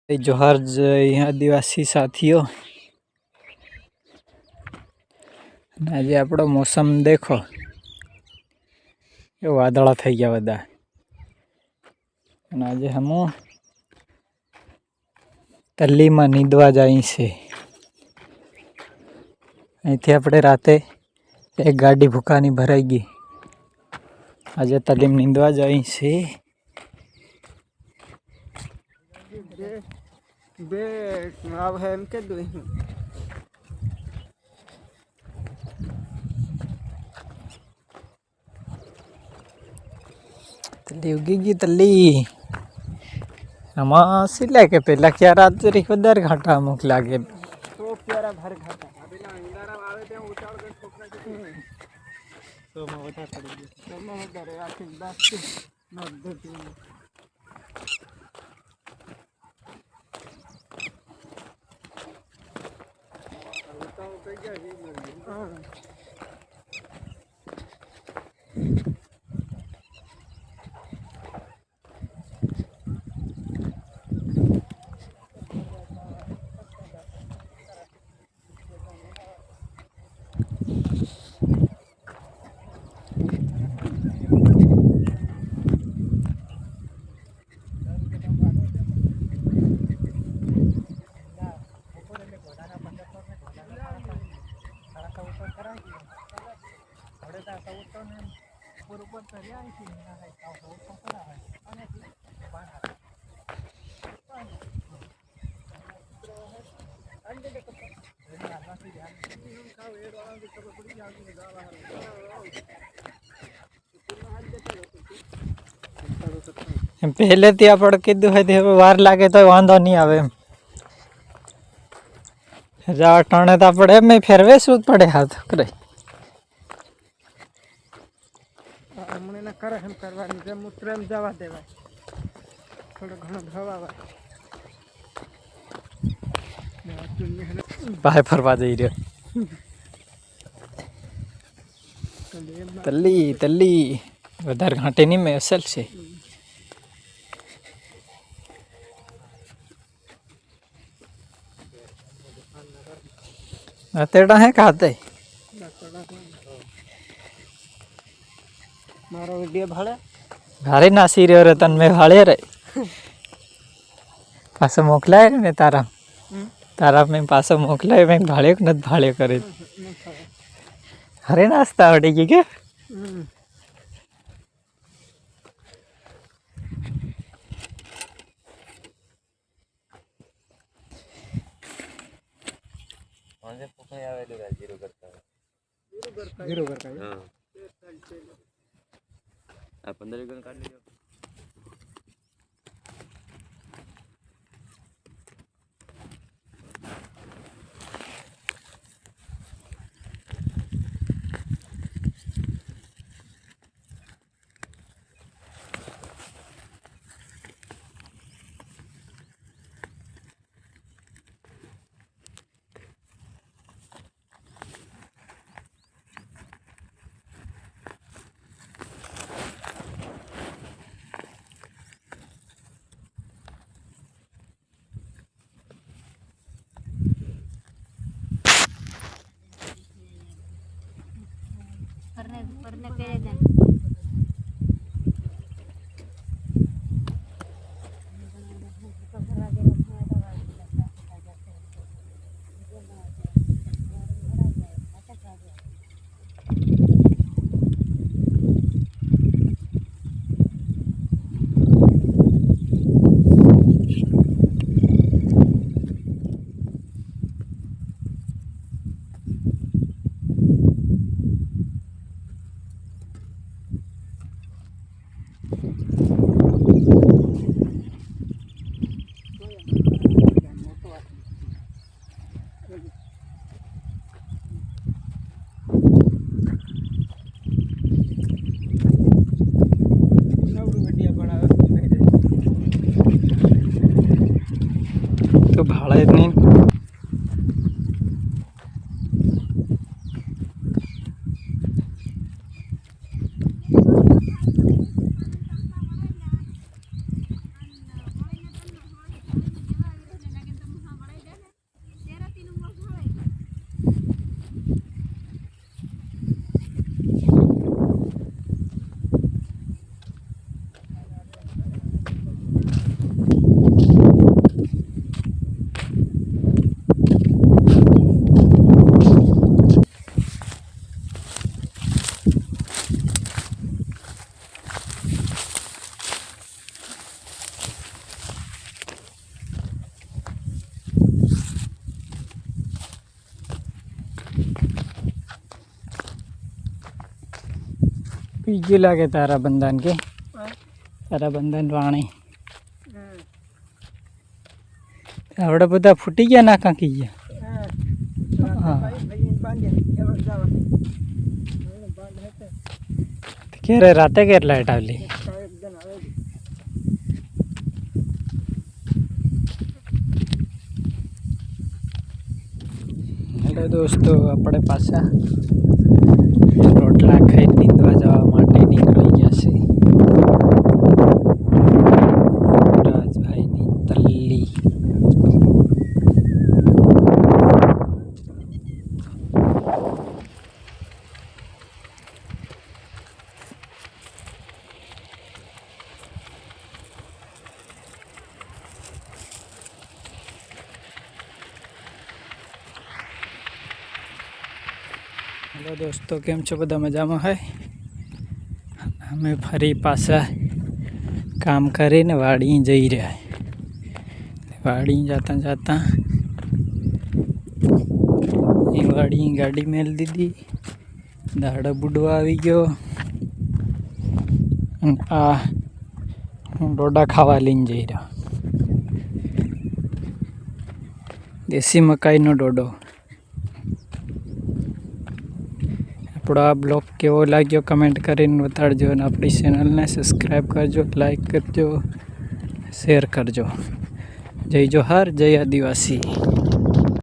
जोहार जय आदिवासी साथियों। आज आपणो मौसम देखो, ये वादळा थई गया बधा। आज हम तल्ली में नींदवा जाई से। अहींथी आपणे राते एक गाड़ी भूकानी भराई गई। आज तल्ली में नींदवा जाई से। तल्ली उगी गई तल्ली आमा सिला के पहला क्या रात तरी वधारे घाटा अमुक लागे तो प्यारा भर घाटा अबेला इंदारा आवे ते उचाड़ के ठोकरा के तो में वधा पड़ी गई तो में वधारे आखी 10 नोट देती बताओ पे क्या ही हां पहले थी आप कीधु है वार लगे तो वांधो नहीं आवे टाणे तो आपड़े में फेरवे शू पड़े हाथ करे बाहर फरवा जा रहा तल्ली तल्ली वधार घाटे नहीं में असल से तेड़ा है खाते मारो वीडियो भाड़े भारे नासी रे रे तन में भाड़े रे पास मोकलाय ने तारा तारा में पास मोकलाय में भाड़े न भाड़े करे हरे नाश्ता आवड़ी गई के जीरो करता है हां 15 गन काट लीजिए करने के दिन तो भाड़ा इतनी બીજું લાગે તારા બંધન કે તારા બંધન વાણી આવડે બધા ફૂટી ગયા ના કાંકી ગયા હા ક્યારે રાતે કેટલા લાઈટ આવેલી હેલો દોસ્તો આપણે પાછા રોટલા ખાઈ નીંદવા જવા માટે નીકળી ગયા છે રાજભાઈની તલ્લી હેલો દોસ્તો કેમ છો બધા મજામાં હોય અમે ફરી પાછા કામ કરીને વાડી જઈ રહ્યા વાડી જતા જતા એ વાડી ગાડી મેલ દીધી દાડો બુડવા આવી ગયો અને આ હું ડોડા ખાવા લઈને જઈ રહ્યો દેશી મકાઈનો ડોડો આપણો આ બ્લોગ કેવો લાગ્યો કમેન્ટ કરીને બતાડજો અને આપણી ચેનલને સબસ્ક્રાઈબ કરજો લાઈક કરજો શેર કરજો જય જોહાર જય આદિવાસી